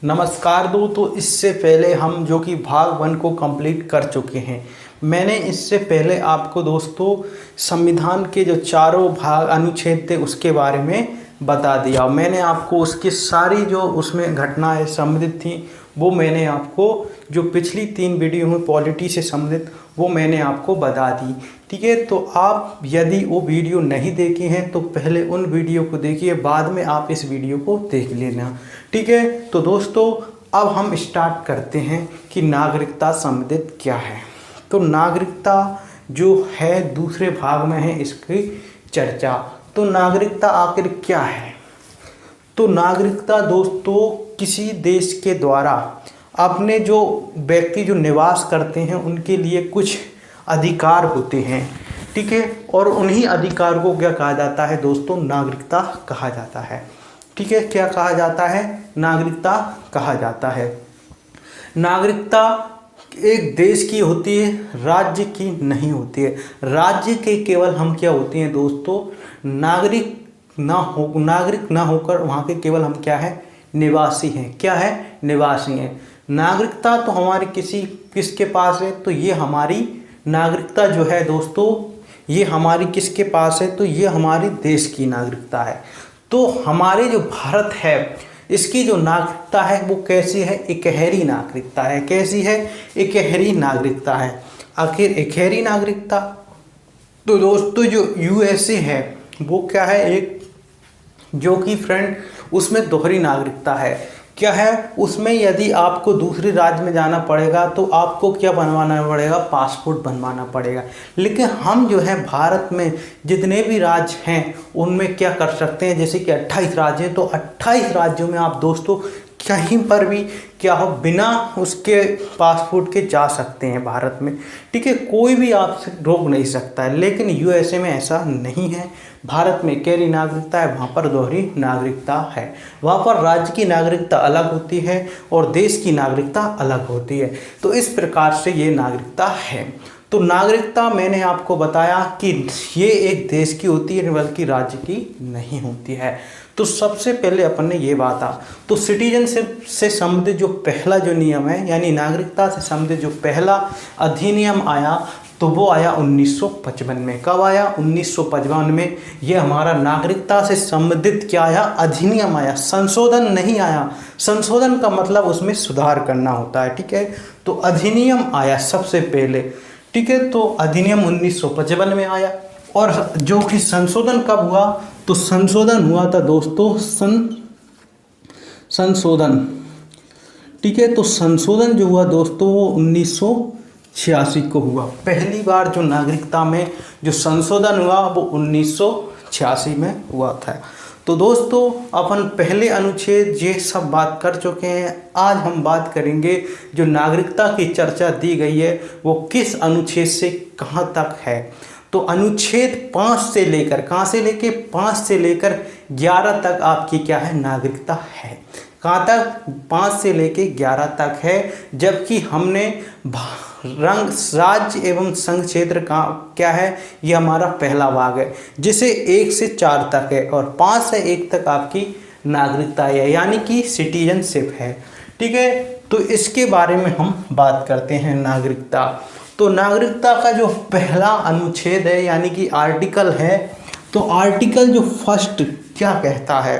नमस्कार तो इससे पहले हम जो कि भाग 1 को कंप्लीट कर चुके हैं। मैंने इससे पहले आपको दोस्तों संविधान के जो चारों भाग अनुच्छेद थे उसके बारे में बता दिया। मैंने आपको उसकी सारी जो उसमें घटनाएं संबंधित थी वो मैंने आपको जो पिछली 3 वीडियो में पॉलिटी से संबंधित वो मैंने आपको बता दी। ठीक है, तो आप यदि वो वीडियो नहीं देखे हैं तो पहले उन वीडियो को देखिए, बाद में आप इस वीडियो को देख लेना। ठीक है, तो दोस्तों अब हम स्टार्ट करते हैं कि नागरिकता संबंधित क्या है। तो नागरिकता जो है दूसरे भाग में है इसकी चर्चा। तो नागरिकता आखिर क्या है? तो नागरिकता दोस्तों किसी देश के द्वारा अपने जो व्यक्ति जो निवास करते हैं उनके लिए कुछ अधिकार होते हैं। ठीक है, और उन्हीं अधिकार को क्या कहा जाता है दोस्तों? नागरिकता कहा जाता है। ठीक है, क्या कहा जाता है? नागरिकता कहा जाता है। नागरिकता एक देश की होती है, राज्य की नहीं होती है। राज्य के केवल हम क्या होते हैं दोस्तों? नागरिक ना होकर वहाँ के केवल हम क्या है? निवासी हैं। क्या है? निवासी हैं। नागरिकता तो हमारी किसके पास है? तो ये हमारी नागरिकता जो है दोस्तों ये हमारी किसके पास है? तो ये हमारे देश की नागरिकता है। तो हमारे जो भारत है इसकी जो नागरिकता है वो कैसी है? इकहरी नागरिकता है। कैसी है? इकहरी नागरिकता है। आखिर इकहरी नागरिकता तो दोस्तों जो यूएसए है वो क्या है? एक जो कि फ्रेंड उसमें दोहरी नागरिकता है। क्या है उसमें? यदि आपको दूसरे राज्य में जाना पड़ेगा तो आपको क्या बनवाना पड़ेगा? पासपोर्ट बनवाना पड़ेगा। लेकिन हम जो है भारत में जितने भी राज्य हैं उनमें क्या कर सकते हैं? जैसे कि 28 राज्य हैं, तो 28 राज्यों में आप दोस्तों कहीं पर भी क्या हो बिना उसके पासपोर्ट के जा सकते हैं भारत में। ठीक है, कोई भी आपसे रोक नहीं सकता है। लेकिन यूएसए में ऐसा नहीं है। भारत में इकहरी नागरिकता है, वहाँ पर दोहरी नागरिकता है। वहाँ पर राज्य की नागरिकता अलग होती है और देश की नागरिकता अलग होती है। तो इस प्रकार से ये नागरिकता है। तो नागरिकता मैंने आपको बताया कि ये एक देश की होती है बल्कि राज्य की नहीं होती है। तो सबसे पहले अपन ने ये बात तो सिटीजनशिप से संबंधित जो पहला जो नियम है यानी नागरिकता से संबंधित जो पहला अधिनियम आया तो वो आया 1955 में। कब आया? 1955 में। ये हमारा नागरिकता से संबंधित क्या आया? अधिनियम आया। संशोधन नहीं आया। संशोधन का मतलब उसमें सुधार करना होता है। ठीक है, तो अधिनियम आया सबसे पहले। ठीक है, तो अधिनियम 1955 में आया। और जो कि संशोधन कब हुआ? तो संशोधन हुआ था दोस्तों संशोधन। ठीक है, तो संशोधन जो हुआ दोस्तों वो 1986 को हुआ। पहली बार जो नागरिकता में जो संशोधन हुआ वो 1986 में हुआ था। तो दोस्तों अपन पहले अनुच्छेद ये सब बात कर चुके हैं। आज हम बात करेंगे जो नागरिकता की चर्चा दी गई है वो किस अनुच्छेद से कहाँ तक है। तो अनुच्छेद 5 से लेकर कहाँ से लेकर 5 से लेकर 11 तक आपकी क्या है? नागरिकता है। कहाँ तक? 5 से लेकर 11 तक है। जबकि हमने राज्य एवं संघ क्षेत्र का क्या है? ये हमारा पहला भाग है जिसे 1 से 4 तक है और 5 से 1 तक आपकी नागरिकता है यानी कि सिटीजनशिप है। ठीक है, तो इसके बारे में हम बात करते हैं नागरिकता। तो नागरिकता का जो पहला अनुच्छेद है यानी कि आर्टिकल है, तो आर्टिकल जो फर्स्ट क्या कहता है?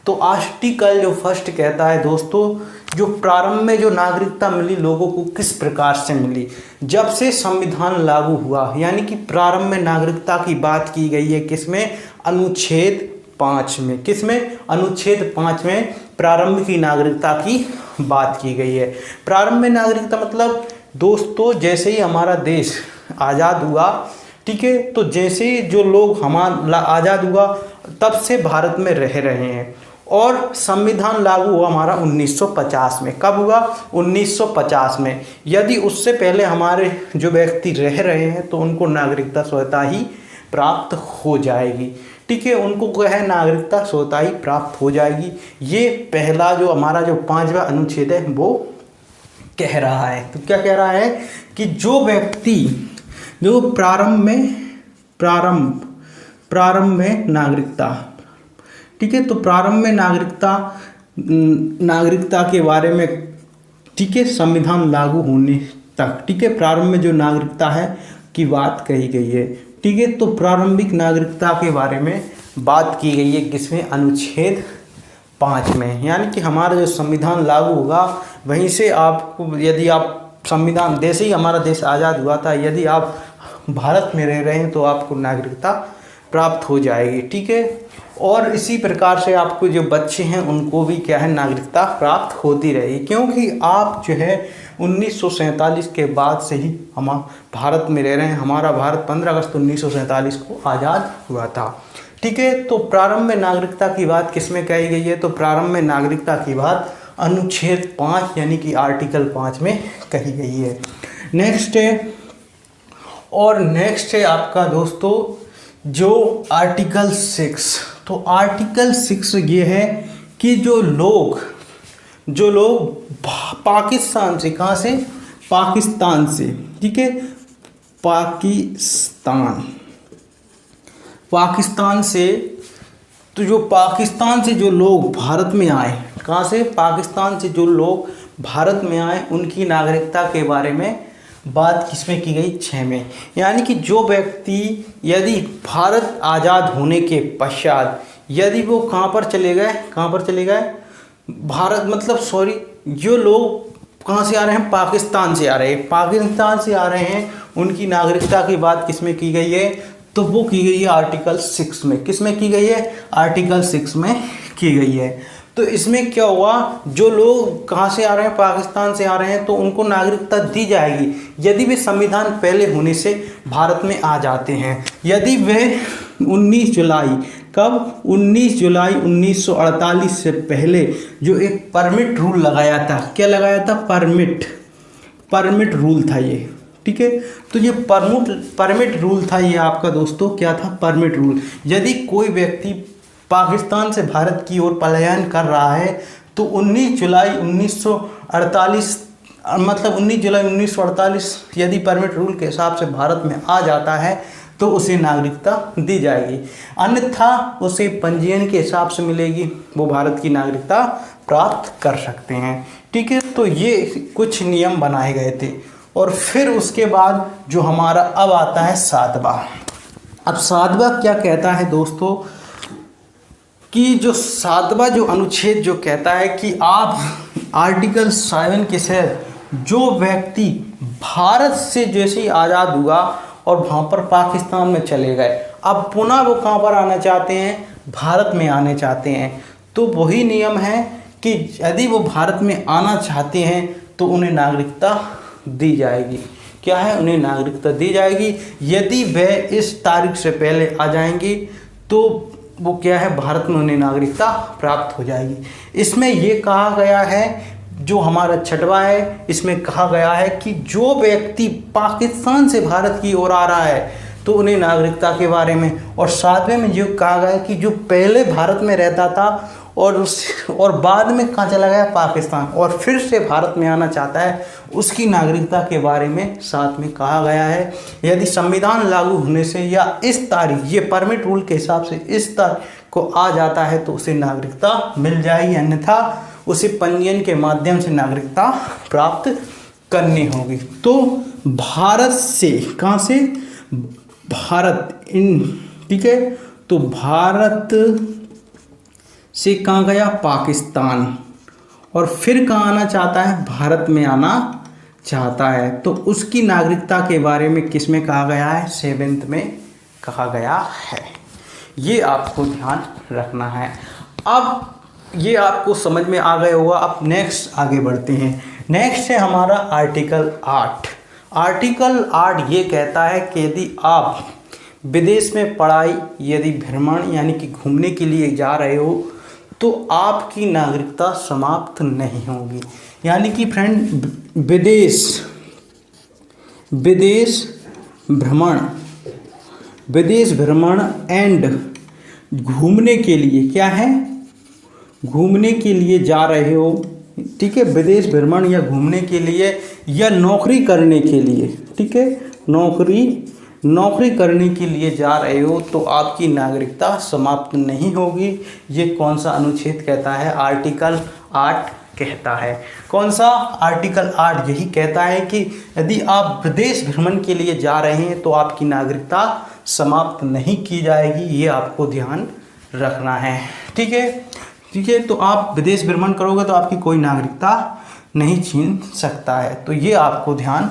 तो आर्टिकल जो फर्स्ट कहता है दोस्तों जो प्रारंभ में जो नागरिकता मिली लोगों को किस प्रकार से मिली? जब से संविधान लागू हुआ यानी कि प्रारंभ में नागरिकता की बात की गई है किसमें? अनुच्छेद 5 में। किसमें? अनुच्छेद 5 में प्रारंभ की नागरिकता की बात की गई है। प्रारंभ में नागरिकता मतलब दोस्तों जैसे ही हमारा देश आज़ाद हुआ, ठीक है, तो जैसे ही जो लोग हमारा आज़ाद हुआ तब से भारत में रह रहे हैं और संविधान लागू हुआ हमारा 1950 में। कब हुआ? 1950 में। यदि उससे पहले हमारे जो व्यक्ति रह रहे हैं तो उनको नागरिकता स्वतः ही प्राप्त हो जाएगी। ठीक है, उनको क्या है? नागरिकता स्वतः ही प्राप्त हो जाएगी। ये पहला जो हमारा जो 5वां अनुच्छेद है वो कह रहा है। तो क्या कह रहा है कि जो व्यक्ति जो प्रारंभ में नागरिकता, ठीक है, तो प्रारंभ में नागरिकता नागरिकता के बारे में, ठीक है, संविधान लागू होने तक, ठीक है, प्रारंभ में जो नागरिकता है की बात कही गई है, ठीक है। तो प्रारंभिक नागरिकता के बारे में बात की गई है किसमें, अनुच्छेद 5 में। यानी कि हमारा जो संविधान लागू होगा वहीं से आपको, यदि आप संविधान, जैसे ही हमारा देश आज़ाद हुआ था, यदि आप भारत में रह रहे हैं तो आपको नागरिकता प्राप्त हो जाएगी, ठीक है। और इसी प्रकार से आपको जो बच्चे हैं उनको भी क्या है, नागरिकता प्राप्त होती रहेगी, क्योंकि आप जो है 1947 के बाद से ही हम भारत में रह रहे हैं। हमारा भारत 15 अगस्त 1947 को आज़ाद हुआ था, ठीक है। तो प्रारंभ में नागरिकता की बात किसमें कही गई है, तो प्रारंभ में नागरिकता की बात अनुच्छेद 5 यानी कि आर्टिकल 5 में कही गई है। नेक्स्ट है, और नेक्स्ट है आपका दोस्तों जो आर्टिकल 6। तो आर्टिकल 6 ये है कि जो लोग पाकिस्तान से, कहाँ से, पाकिस्तान से, ठीक है, पाकिस्तान से, तो जो पाकिस्तान से जो लोग भारत में आए, कहाँ से, पाकिस्तान से जो लोग भारत में आए, उनकी नागरिकता के बारे में बात किसमें की गई, 6 में। यानी कि जो व्यक्ति यदि भारत आज़ाद होने के पश्चात यदि वो कहाँ पर चले गए, भारत मतलब सॉरी, जो लोग कहाँ से आ रहे हैं, पाकिस्तान से आ रहे हैं, उनकी नागरिकता की बात किसमें की गई है, तो वो की गई है आर्टिकल 6 में। किसमें की गई है, आर्टिकल 6 में की गई है। तो इसमें क्या हुआ, जो लोग कहाँ से आ रहे हैं, पाकिस्तान से आ रहे हैं, तो उनको नागरिकता दी जाएगी यदि वे संविधान पहले होने से भारत में आ जाते हैं। यदि वे 19 जुलाई, कब, 19 जुलाई 1948 से पहले जो एक परमिट रूल लगाया था, क्या लगाया था, परमिट रूल था ये, ठीक है। तो ये परमिट रूल था ये आपका दोस्तों, क्या था, परमिट रूल। यदि कोई व्यक्ति पाकिस्तान से भारत की ओर पलायन कर रहा है तो 19 जुलाई 1948 मतलब 19 जुलाई 1948 यदि परमिट रूल के हिसाब से भारत में आ जाता है तो उसे नागरिकता दी जाएगी, अन्यथा उसे पंजीयन के हिसाब से मिलेगी, वो भारत की नागरिकता प्राप्त कर सकते हैं, ठीक है। तो ये कुछ नियम बनाए गए थे। और फिर उसके बाद जो हमारा अब आता है 7वां। अब 7वां क्या कहता है दोस्तों, कि जो 7वां जो अनुच्छेद जो कहता है कि आप आर्टिकल 7 के तहत जो व्यक्ति भारत से जैसे ही आज़ाद हुआ और वहाँ पर पाकिस्तान में चले गए, अब पुनः वो कहाँ पर आना चाहते हैं, भारत में आने चाहते हैं, तो वही नियम है कि यदि वो भारत में आना चाहते हैं तो उन्हें नागरिकता दी जाएगी। क्या है, उन्हें नागरिकता दी जाएगी। यदि वे इस तारीख से पहले आ जाएंगी तो वो क्या है, भारत में उन्हें नागरिकता प्राप्त हो जाएगी। इसमें ये कहा गया है, जो हमारा 6वां है, इसमें कहा गया है कि जो व्यक्ति पाकिस्तान से भारत की ओर आ रहा है तो उन्हें नागरिकता के बारे में, और 7वें में ये कहा गया है कि जो पहले भारत में रहता था और बाद में कहाँ चला गया, पाकिस्तान, और फिर से भारत में आना चाहता है, उसकी नागरिकता के बारे में 7 में कहा गया है। यदि संविधान लागू होने से या इस तारीख, ये परमिट रूल के हिसाब से इस तारीख को आ जाता है तो उसे नागरिकता मिल जाएगी, अन्यथा उसे पंजीयन के माध्यम से नागरिकता प्राप्त करनी होगी। तो भारत से, कहाँ से, भारत, ठीक है, तो भारत से कहाँ गया, पाकिस्तान, और फिर कहाँ आना चाहता है, भारत में आना चाहता है, तो उसकी नागरिकता के बारे में किस में कहा गया है, 7th में कहा गया है। ये आपको ध्यान रखना है। अब ये आपको समझ में आ गया होगा। अब नेक्स्ट आगे बढ़ते हैं। नेक्स्ट है हमारा आर्टिकल 8। आर्टिकल 8 ये कहता है कि यदि आप विदेश में पढ़ाई, यदि भ्रमण यानी कि घूमने के लिए जा रहे हो तो आपकी नागरिकता समाप्त नहीं होगी। यानी कि फ्रेंड, विदेश भ्रमण एंड घूमने के लिए, क्या है, घूमने के लिए जा रहे हो, ठीक है, विदेश भ्रमण या घूमने के लिए या नौकरी करने के लिए, ठीक है, नौकरी करने के लिए जा रहे हो तो आपकी नागरिकता समाप्त नहीं होगी। ये कौन सा अनुच्छेद कहता है? आर्टिकल 8 कहता है। कौन सा? आर्टिकल 8 यही कहता है कि यदि आप विदेश भ्रमण के लिए जा रहे हैं तो आपकी नागरिकता समाप्त नहीं की जाएगी। ये आपको ध्यान रखना है। ठीक है, ठीक है। तो आप विदेश भ्रमण करोगे तो आपकी कोई नागरिकता नहीं छीन सकता है। तो ये आपको ध्यान